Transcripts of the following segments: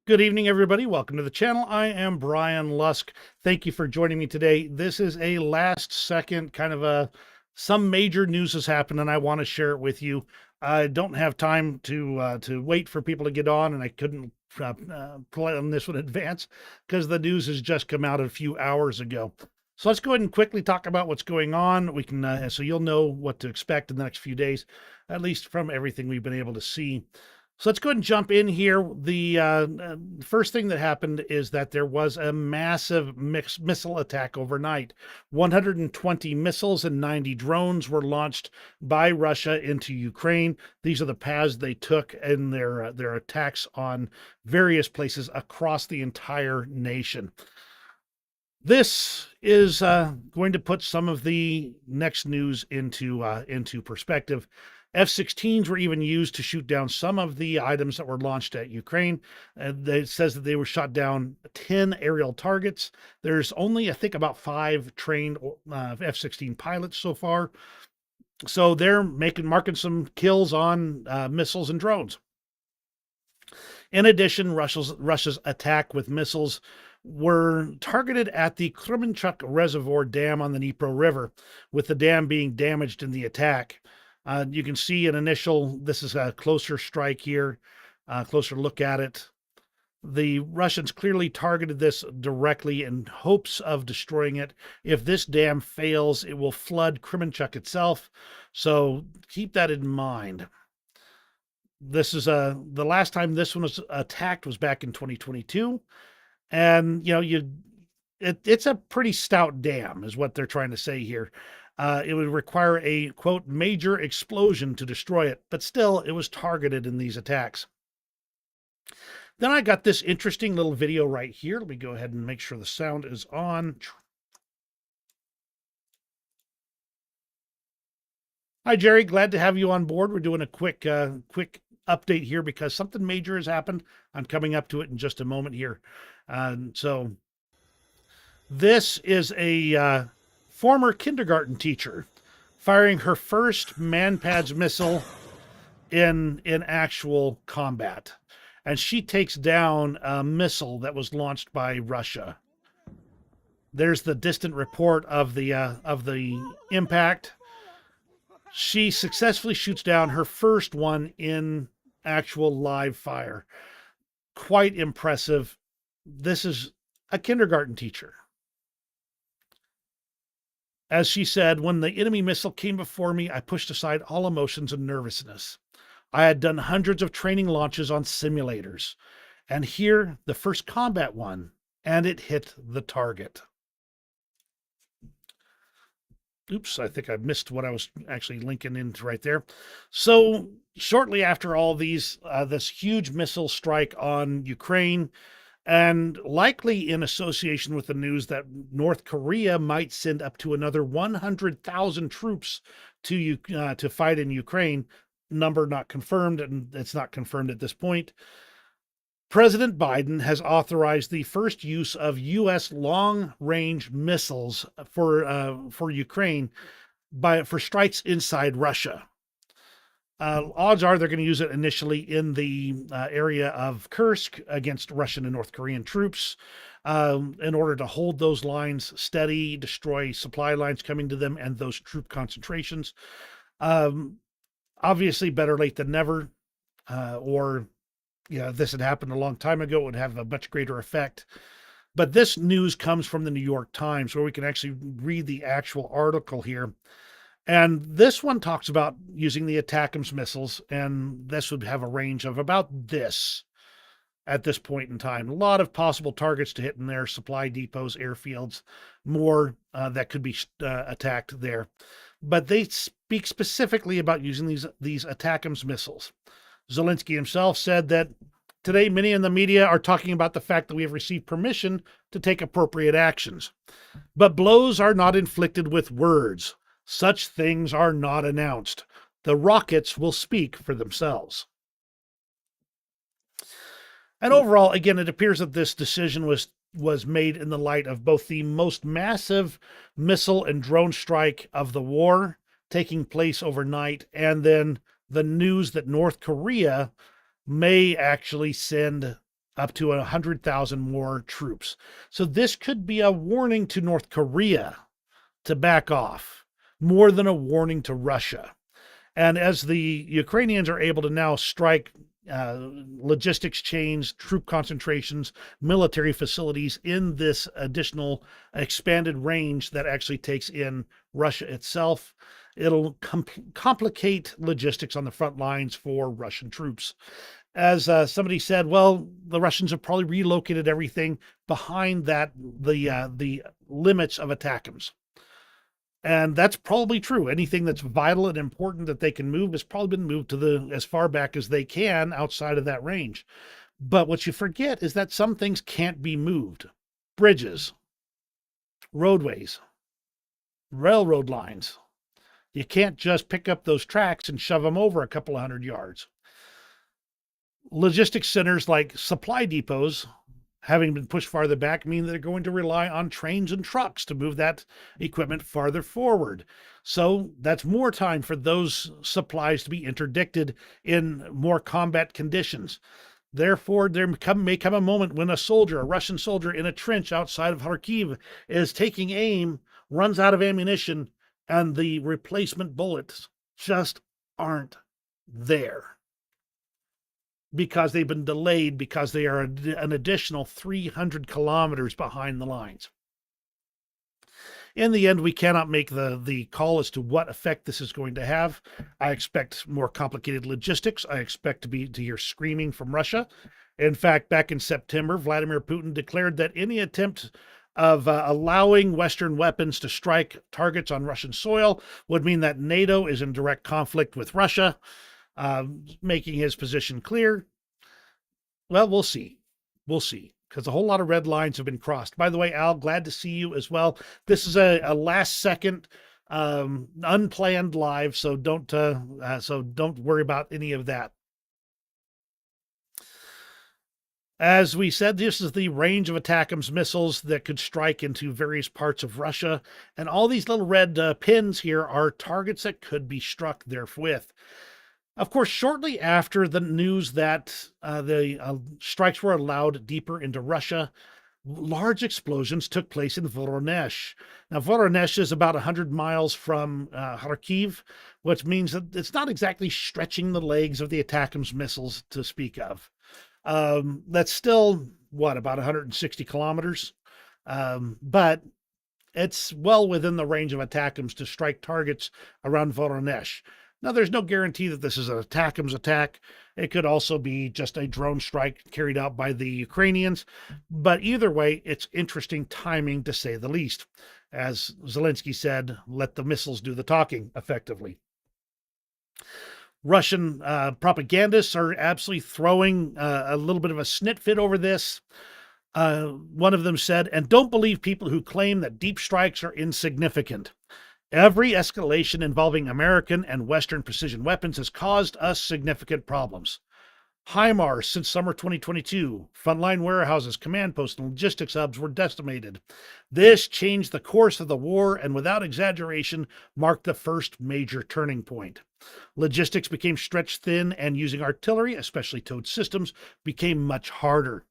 Good evening, everybody. Welcome to the channel. I am Brian Lusk. Thank you for joining me today. This is a last second kind of some major news has happened and I want to share it with you. I don't have time to wait for people to get on, and I couldn't plan this in advance because the news has just come out a few hours ago. So let's go ahead and quickly talk about what's going on. We can so you'll know what to expect in the next few days, at least from everything we've been able to see. So let's go ahead and jump in here. The first thing that happened is that there was a massive missile attack overnight. 120 missiles and 90 drones were launched by Russia into Ukraine. These are the paths they took in their attacks on various places across the entire nation. This is going to put some of the next news into perspective. F-16s were even used to shoot down some of the items that were launched at Ukraine. It says that they were shot down 10 aerial targets. There's only, I think, about 5 trained F-16 pilots so far. So they're marking some kills on missiles and drones. In addition, Russia's attack with missiles were targeted at the Kremenchuk Reservoir Dam on the Dnipro River, with the dam being damaged in the attack. You can see this is a closer strike here, closer look at it. The Russians clearly targeted this directly in hopes of destroying it. If this dam fails, it will flood Kremenchuk itself. So keep that in mind. This is the last time this one was attacked was back in 2022. And, it's a pretty stout dam is what they're trying to say here. It would require a, quote, major explosion to destroy it, but still, it was targeted in these attacks. Then I got this interesting little video right here. Let me go ahead and make sure the sound is on. Hi, Jerry. Glad to have you on board. We're doing a quick update here because something major has happened. I'm coming up to it in just a moment here. So this is a former kindergarten teacher firing her first Manpads missile in actual combat. And she takes down a missile that was launched by Russia. There's the distant report of the impact. She successfully shoots down her first one in actual live fire. Quite impressive. This is a kindergarten teacher. As she said, when the enemy missile came before me, I pushed aside all emotions and nervousness. I had done hundreds of training launches on simulators, and here, the first combat one, and it hit the target. Oops, I think I missed what I was actually linking into right there. So shortly after all these, this huge missile strike on Ukraine, and likely in association with the news that North Korea might send up to another 100,000 troops to fight in Ukraine, number not confirmed, and it's not confirmed at this point. President Biden has authorized the first use of U.S. long-range missiles for Ukraine for strikes inside Russia. Odds are they're going to use it initially in the area of Kursk against Russian and North Korean troops in order to hold those lines steady, destroy supply lines coming to them, and those troop concentrations. Obviously, better late than never, if this had happened a long time ago, it would have a much greater effect. But this news comes from the New York Times, where we can actually read the actual article here. And this one talks about using the ATACMS missiles, and this would have a range of about this at this point in time. A lot of possible targets to hit in there, supply depots, airfields, more that could be attacked there. But they speak specifically about using these ATACMS missiles. Zelensky himself said that today many in the media are talking about the fact that we have received permission to take appropriate actions. But blows are not inflicted with words. Such things are not announced. The rockets will speak for themselves. And overall, again, it appears that this decision was made in the light of both the most massive missile and drone strike of the war taking place overnight, and then the news that North Korea may actually send up to 100,000 more troops. So this could be a warning to North Korea to back off, more than a warning to Russia. And as the Ukrainians are able to now strike logistics chains, troop concentrations, military facilities in this additional expanded range that actually takes in Russia itself, it'll complicate logistics on the front lines for Russian troops. As somebody said, well, the Russians have probably relocated everything behind the limits of ATACMS. And that's probably true. Anything that's vital and important that they can move has probably been moved to as far back as they can outside of that range. But what you forget is that some things can't be moved. Bridges, roadways, railroad lines. You can't just pick up those tracks and shove them over a couple of 100 yards. Logistics centers like supply depots, having been pushed farther back, mean they're going to rely on trains and trucks to move that equipment farther forward. So that's more time for those supplies to be interdicted in more combat conditions. Therefore, there may come a moment when a Russian soldier in a trench outside of Kharkiv is taking aim, runs out of ammunition, and the replacement bullets just aren't there, because they've been delayed, because they are an additional 300 kilometers behind the lines. In the end, we cannot make the call as to what effect this is going to have. I expect more complicated logistics. I expect to hear screaming from Russia. In fact, back in September, Vladimir Putin declared that any attempt of allowing Western weapons to strike targets on Russian soil would mean that NATO is in direct conflict with Russia, making his position clear. Well, we'll see. We'll see, because a whole lot of red lines have been crossed. By the way, Al, glad to see you as well. This is a last second unplanned live, so don't worry about any of that. As we said, this is the range of ATACMS missiles that could strike into various parts of Russia. And all these little red pins here are targets that could be struck therewith. Of course, shortly after the news that the strikes were allowed deeper into Russia, large explosions took place in Voronezh. Now, Voronezh is about 100 miles from Kharkiv, which means that it's not exactly stretching the legs of the ATACMS missiles to speak of. That's still, about 160 kilometers? But it's well within the range of ATACMS to strike targets around Voronezh. Now, there's no guarantee that this is an ATACMS attack. It could also be just a drone strike carried out by the Ukrainians. But either way, it's interesting timing, to say the least. As Zelensky said, let the missiles do the talking, effectively. Russian propagandists are absolutely throwing a little bit of a snit fit over this. One of them said, "And don't believe people who claim that deep strikes are insignificant. Every escalation involving American and Western precision weapons has caused us significant problems. HIMARS since summer 2022, frontline warehouses, command posts, and logistics hubs were decimated. This changed the course of the war and, without exaggeration, marked the first major turning point. Logistics became stretched thin, and using artillery, especially towed systems, became much harder.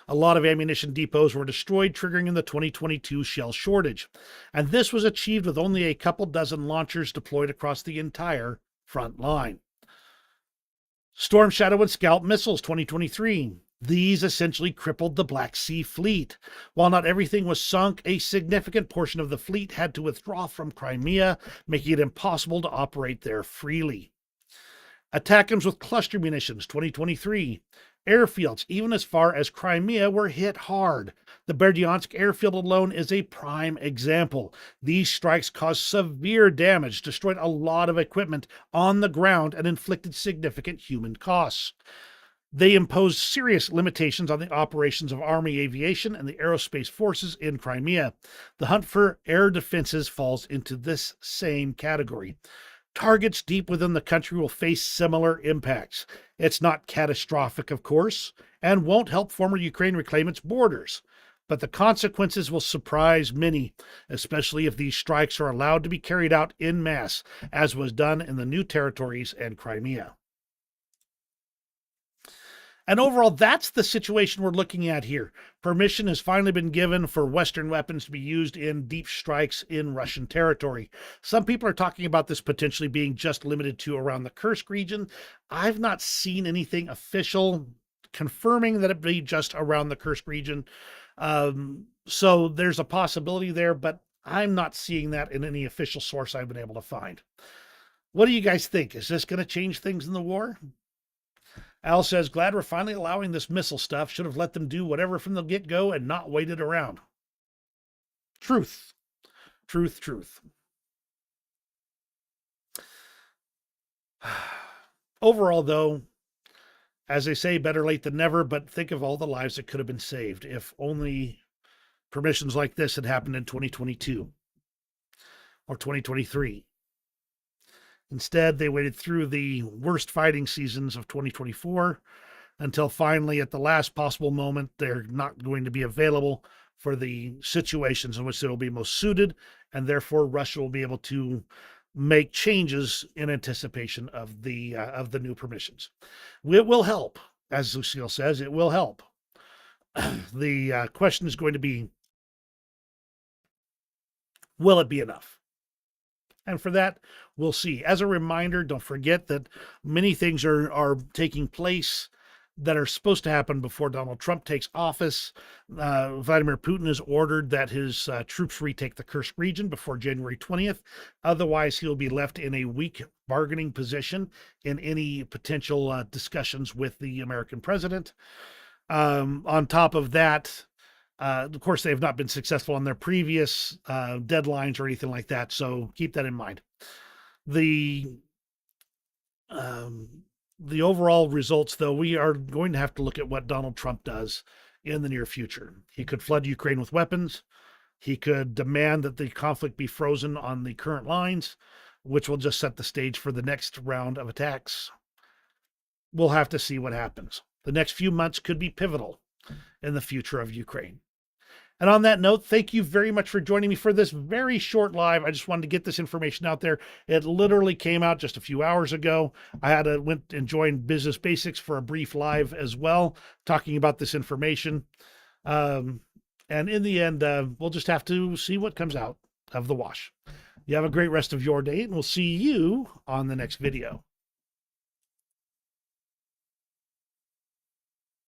A lot of ammunition depots were destroyed, triggering in the 2022 shell shortage. And this was achieved with only a couple dozen launchers deployed across the entire front line." Storm Shadow and Scalp missiles 2023. These essentially crippled the Black Sea Fleet. While not everything was sunk, a significant portion of the fleet had to withdraw from Crimea, making it impossible to operate there freely. ATACMS with cluster munitions 2023. Airfields, even as far as Crimea, were hit hard. The Berdyansk airfield alone is a prime example. These strikes caused severe damage, destroyed a lot of equipment on the ground, and inflicted significant human costs. They imposed serious limitations on the operations of Army aviation and the aerospace forces in Crimea. The hunt for air defenses falls into this same category. Targets deep within the country will face similar impacts. It's not catastrophic, of course, and won't help former Ukraine reclaim its borders. But the consequences will surprise many, especially if these strikes are allowed to be carried out en masse, as was done in the new territories and Crimea. And overall, that's the situation we're looking at here. Permission has finally been given for Western weapons to be used in deep strikes in Russian territory. Some people are talking about this potentially being just limited to around the Kursk region. I've not seen anything official confirming that it be just around the Kursk region. So there's a possibility there, but I'm not seeing that in any official source I've been able to find. What do you guys think? Is this going to change things in the war? Al says, glad we're finally allowing this missile stuff. Should have let them do whatever from the get-go and not waited around. Truth. Truth, truth. Overall, though, as they say, better late than never, but think of all the lives that could have been saved if only permissions like this had happened in 2022 or 2023. Instead, they waited through the worst fighting seasons of 2024 until finally, at the last possible moment, they're not going to be available for the situations in which it'll be most suited, and therefore Russia will be able to make changes in anticipation of the new permissions. It will help, as Lucille says, it will help. The question is going to be, will it be enough? And for that, we'll see. As a reminder, don't forget that many things are taking place that are supposed to happen before Donald Trump takes office. Vladimir Putin has ordered that his troops retake the Kursk region before January 20th. Otherwise, he'll be left in a weak bargaining position in any potential discussions with the American president. On top of that, of course, they have not been successful on their previous deadlines or anything like that, so keep that in mind. The overall results, though, we are going to have to look at what Donald Trump does in the near future. He could flood Ukraine with weapons. He could demand that the conflict be frozen on the current lines, which will just set the stage for the next round of attacks. We'll have to see what happens. The next few months could be pivotal in the future of Ukraine. And on that note, thank you very much for joining me for this very short live. I just wanted to get this information out there. It literally came out just a few hours ago. I went and joined Business Basics for a brief live as well, talking about this information. And in the end, we'll just have to see what comes out of the wash. You have a great rest of your day, and we'll see you on the next video.